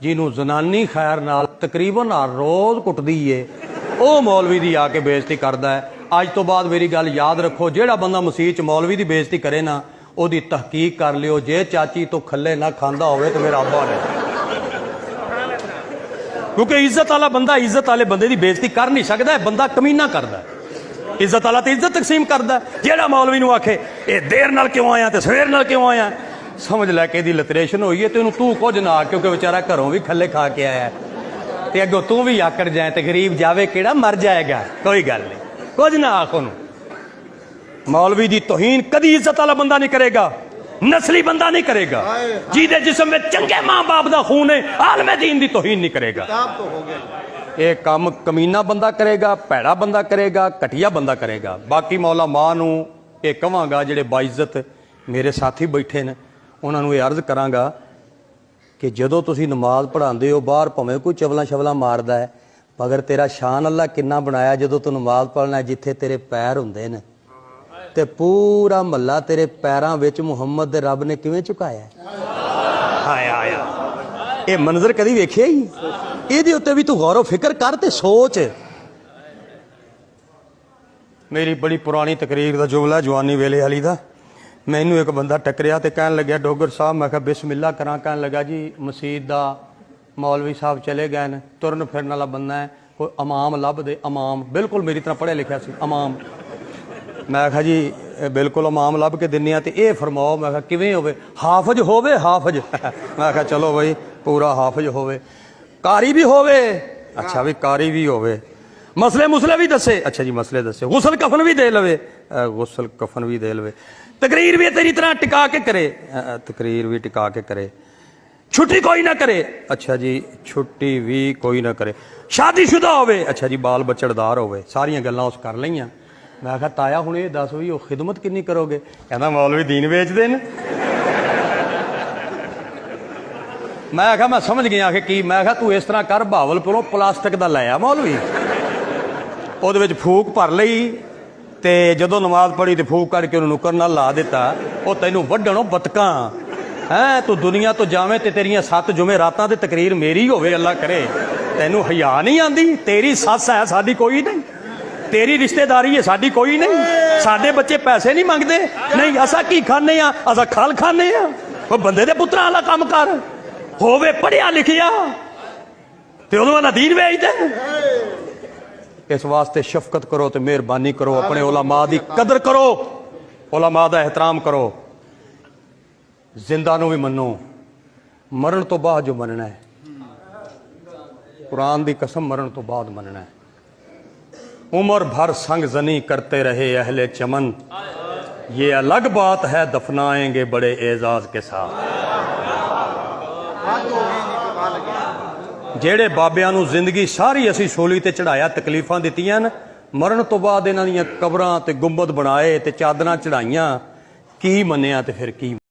ਜਿਹਨੂੰ ਜ਼ਨਾਨੀ ਖੈਰ ਨਾਲ ਤਕਰੀਬਨ ਹਰ ਰੋਜ਼ ਕੁੱਟਦੀ ਏ ਉਹ ਮੌਲਵੀ ਦੀ ਆ ਕੇ ਬੇਇੱਜ਼ਤੀ ਕਰਦਾ ਹੈ। ਅੱਜ ਤੋਂ ਬਾਅਦ ਮੇਰੀ ਗੱਲ ਯਾਦ ਰੱਖੋ, ਜਿਹੜਾ ਬੰਦਾ ਮਸੀਹ 'ਚ ਮੌਲਵੀ ਦੀ ਬੇਇੱਜ਼ਤੀ ਕਰੇ ਨਾ ਉਹਦੀ ਤਹਿਕੀਕ ਕਰ ਲਿਓ। ਜੇ ਚਾਚੀ ਤੋਂ ਖੱਲੇ ਨਾ ਖਾਂਦਾ ਹੋਵੇ ਤਾਂ ਮੇਰਾ ਅੱਬਾ ਨੇ, ਕਿਉਂਕਿ ਇੱਜ਼ਤ ਵਾਲਾ ਬੰਦਾ ਇੱਜ਼ਤ ਵਾਲੇ ਬੰਦੇ ਦੀ ਬੇਇੱਜ਼ਤੀ ਕਰ ਨਹੀਂ ਸਕਦਾ। ਬੰਦਾ ਕਮੀਨਾ ਕਰਦਾ, ਇੱਜ਼ਤ ਵਾਲਾ ਤੇ ਇੱਜ਼ਤ ਤਕਸੀਮ ਕਰਦਾ। ਜਿਹੜਾ ਮੌਲਵੀ ਨੂੰ ਆਖੇ ਇਹ ਦੇਰ ਨਾਲ ਕਿਉਂ ਆਇਆ ਤੇ ਸਵੇਰ ਨਾਲ ਕਿਉਂ ਆਇਆ, ਸਮਝ ਲੈ ਕੇ ਇਹਦੀ ਲਿਟਰੇਸ਼ਨ ਹੋਈ ਹੈ। ਤੈਨੂੰ ਤੂੰ ਕੁਝ ਨਾ ਆ, ਕਿਉਂਕਿ ਵਿਚਾਰਾ ਘਰੋਂ ਵੀ ਖੱਲੇ ਖਾ ਕੇ ਆਇਆ ਤੇ ਅੱਗੋਂ ਤੂੰ ਵੀ ਆਕੜ ਜਾਏ ਤੇ ਗਰੀਬ ਜਾਵੇ ਕਿਹੜਾ ਮਰ ਜਾਏਗਾ। ਕੋਈ ਗੱਲ ਨਹੀਂ, ਕੁਝ ਨਾ ਆਖ ਉਹਨੂੰ। ਮੌਲਵੀ ਦੀ ਤੋਹੀਨ ਕਦੀ ਇੱਜ਼ਤ ਵਾਲਾ ਬੰਦਾ ਨਹੀਂ ਕਰੇਗਾ, ਨਸਲੀ ਬੰਦਾ ਨਹੀਂ ਕਰੇਗਾ। ਜਿਹਦੇ ਜਿਸਮ ਵਿੱਚ ਚੰਗੇ ਮਾਂ ਬਾਪ ਦਾ ਖੂਨ ਹੈ, ਆਲਮੇ ਦੀਨ ਦੀ ਤੋਹੀਨ ਨਹੀਂ ਕਰੇਗਾ। ਇਹ ਕੰਮ ਕਮੀਨਾ ਬੰਦਾ ਕਰੇਗਾ, ਭੈੜਾ ਬੰਦਾ ਕਰੇਗਾ, ਘਟੀਆ ਬੰਦਾ ਕਰੇਗਾ। ਬਾਕੀ ਮੌਲਾ ਮਾਂ ਨੂੰ ਇਹ ਕਹਾਂਗਾ, ਜਿਹੜੇ ਬਾਇਜ਼ਤ ਮੇਰੇ ਸਾਥੀ ਬੈਠੇ ਨੇ ਉਹਨਾਂ ਨੂੰ ਇਹ ਅਰਜ਼ ਕਰਾਂਗਾ ਕਿ ਜਦੋਂ ਤੁਸੀਂ ਨਮਾਜ਼ ਪੜ੍ਹਾਉਂਦੇ ਹੋ, ਬਾਹਰ ਭਾਵੇਂ ਕੋਈ ਚਵਲਾਂ ਸ਼ਵਲਾਂ ਮਾਰਦਾ ਹੈ, ਮਗਰ ਤੇਰਾ ਸ਼ਾਨ ਅੱਲਾ ਕਿੰਨਾ ਬਣਾਇਆ। ਜਦੋਂ ਤੂੰ ਨਮਾਜ਼ ਪੜ੍ਹਨਾ, ਜਿੱਥੇ ਤੇਰੇ ਪੈਰ ਹੁੰਦੇ ਨੇ ਤੇ ਪੂਰਾ ਮਹੱਲਾ ਤੇਰੇ ਪੈਰਾਂ ਵਿੱਚ ਮੁਹੰਮਦ ਦੇ ਰੱਬ ਨੇ ਕਿਵੇਂ ਝੁਕਾਇਆ। ਹਾਇਆ ਹਾਇਆ, ਇਹ ਮੰਜ਼ਰ ਕਦੀ ਵੇਖਿਆ ਹੀ? ਇਹਦੇ ਉੱਤੇ ਵੀ ਤੂੰ ਗੌਰ ਫਿਕਰ ਕਰ ਤੇ ਸੋਚ। ਮੇਰੀ ਬੜੀ ਪੁਰਾਣੀ ਤਕਰੀਰ ਦਾ ਜੁਮਲਾ ਜਵਾਨੀ ਵੇਲੇ ਵਾਲੀ ਦਾ। ਮੈਨੂੰ ਇੱਕ ਬੰਦਾ ਟੱਕਰਿਆ ਤੇ ਕਹਿਣ ਲੱਗਿਆ, ਡੋਗਰ ਸਾਹਿਬ। ਮੈਂ ਕਿਹਾ ਬਿਸਮਿल्ला ਕਰਾਂ। ਕਹਿਣ ਲੱਗਾ, ਜੀ ਮਸੀਤ ਦਾ ਮੌਲਵੀ ਸਾਹਿਬ ਚਲੇ ਗਏ ਨੇ, ਤੁਰਨ ਫਿਰਨ ਵਾਲਾ ਬੰਦਾ ਹੈ, ਕੋਈ ਇਮਾਮ ਲੱਭ ਦੇ। ਇਮਾਮ ਬਿਲਕੁਲ ਮੇਰੀ ਤਰ੍ਹਾਂ ਪੜ੍ਹਿਆ ਲਿਖਿਆ ਸੀ, ਇਮਾਮ। ਮੈਂ ਕਿਹਾ ਜੀ ਬਿਲਕੁਲ ਇਮਾਮ ਲੱਭ ਕੇ ਦਿੰਦੇ ਆ, ਤੇ ਇਹ ਫਰਮਾਓ। ਮੈਂ ਕਿਹਾ ਕਿਵੇਂ ਹੋਵੇ? ਹਾਫਜ਼ ਹੋਵੇ, ਹਾਫਜ਼। ਮੈਂ ਕਿਹਾ ਚਲੋ ਬਈ ਪੂਰਾ ਹਾਫਜ਼ ਹੋਵੇ, ਕਾਰੀ ਵੀ ਹੋਵੇ। ਅੱਛਾ ਵੀ ਕਾਰੀ ਵੀ ਹੋਵੇ, ਮਸਲੇ ਵੀ ਦੱਸੇ। ਅੱਛਾ ਜੀ ਮਸਲੇ ਦੱਸੇ, ਗੁਸਲ ਕਫਨ ਵੀ ਦੇ ਲਵੇ, ਗੁਸਲ ਕਫਨ ਵੀ ਦੇ ਲਵੇ। ਤਕਰੀਰ ਵੀ ਤੇਰੀ ਤਰ੍ਹਾਂ ਟਿਕਾ ਕੇ ਕਰੇ, ਤਕਰੀਰ ਵੀ ਟਿਕਾ ਕੇ ਕਰੇ। ਛੁੱਟੀ ਕੋਈ ਨਾ ਕਰੇ। ਅੱਛਾ ਜੀ ਛੁੱਟੀ ਵੀ ਕੋਈ ਨਾ ਕਰੇ। ਸ਼ਾਦੀशुदा ਹੋਵੇ। ਅੱਛਾ ਜੀ ਬਾਲ ਬੱਚੜਦਾਰ ਹੋਵੇ। ਸਾਰੀਆਂ ਗੱਲਾਂ ਉਸ ਕਰ ਲਈਆਂ। ਮੈਂ ਕਿਹਾ ਤਾਇਆ ਹੁਣ ਇਹ ਦੱਸ ਵੀ ਉਹ ਖਿਦਮਤ ਕਿੰਨੀ ਕਰੋਗੇ? ਕਹਿੰਦਾ ਮੌਲਵੀ ਦੀਨ ਵੇਚਦੇ ਨੇ। ਮੈਂ ਕਿਹਾ ਮੈਂ ਸਮਝ ਗਿਆ ਕਿ ਕੀ। ਮੈਂ ਕਿਹਾ ਤੂੰ ਇਸ ਤਰ੍ਹਾਂ ਕਰ, ਬਹਾਵਲਪੁਰੋਂ ਪਲਾਸਟਿਕ ਦਾ ਲੈ ਆ ਮੌਲਵੀ, ਉਹਦੇ ਵਿੱਚ ਫੂਕ ਭਰ ਲਈ ਤੇ ਜਦੋਂ ਨਮਾਜ਼ ਪੜ੍ਹੀ ਤੇ ਫੂਕ ਕਰਕੇ ਉਹਨੂੰ ਨੁੱਕਰ ਨਾਲ ਲਾ ਦਿੱਤਾ। ਉਹ ਤੈਨੂੰ ਵੱਢਣੋਂ ਬਤਕਾਂ ਹੈ। ਤੂੰ ਦੁਨੀਆ ਤੋਂ ਜਾਵੇਂ ਤੇ ਤੇਰੀਆਂ 7 ਜੁਮੇਰਾਤਾਂ ਤੇ ਤਕਰੀਰ ਮੇਰੀ ਹੋਵੇ, ਅੱਲਾ ਕਰੇ। ਤੈਨੂੰ ਹਯਾ ਨਹੀਂ ਆਂਦੀ? ਤੇਰੀ ਸੱਸ ਹੈ, ਸਾਡੀ ਕੋਈ ਨਹੀਂ। ਤੇਰੀ ਰਿਸ਼ਤੇਦਾਰੀ ਹੈ, ਸਾਡੀ ਕੋਈ ਨਹੀਂ। ਸਾਡੇ ਬੱਚੇ ਪੈਸੇ ਨਹੀਂ ਮੰਗਦੇ। ਨਹੀਂ ਅਸਾਂ ਕੀ ਖਾਂਦੇ ਆ? ਅਸਾਂ ਖਲ ਖਾਂਦੇ ਆ। ਉਹ ਬੰਦੇ ਦੇ ਪੁੱਤਰਾਂ ਵਾਲਾ ਕੰਮ ਕਰ, ਹੋਵੇ ਪੜ੍ਹਿਆ ਲਿਖਿਆ ਤੇ ਉਹਨੂੰ ਨਾ ਦੀਨ ਵੇਚਦੇ। ਇਸ ਵਾਸਤੇ ਸ਼ਫਕਤ ਕਰੋ ਤੇ ਮਿਹਰਬਾਨੀ ਕਰੋ, ਆਪਣੇ ਉਲਮਾ ਦੀ ਕਦਰ ਕਰੋ, ਉਲਮਾ ਦਾ ਇਹਤਰਾਮ ਕਰੋ। ਜ਼ਿੰਦਾ ਨੂੰ ਵੀ ਮੰਨੋ, ਮਰਨ ਤੋਂ ਬਾਅਦ ਜੋ ਮੰਨਣਾ ਹੈ, कुरान दी कसम मरण तो बाद मनना है। उम्र भर संग जनी करते रहे अहले चमन, ये अलग बात है दफनाएंगे बड़े एजाज के साथ। ਜਿਹੜੇ ਬਾਬਿਆਂ ਨੂੰ ਜ਼ਿੰਦਗੀ ਸਾਰੀ ਅਸੀਂ ਸੋਲੀ ਤੇ ਚੜਾਇਆ, ਤਕਲੀਫਾਂ ਦਿੱਤੀਆਂ ਨੇ, ਮਰਨ ਤੋਂ ਬਾਅਦ ਇਹਨਾਂ ਦੀਆਂ ਕਬਰਾਂ ਤੇ ਗੁੰਬਦ ਬਣਾਏ ਤੇ ਚਾਦਰਾਂ ਚੜਾਈਆਂ, ਕੀ ਮੰਨਿਆ ਤੇ ਫਿਰ ਕੀ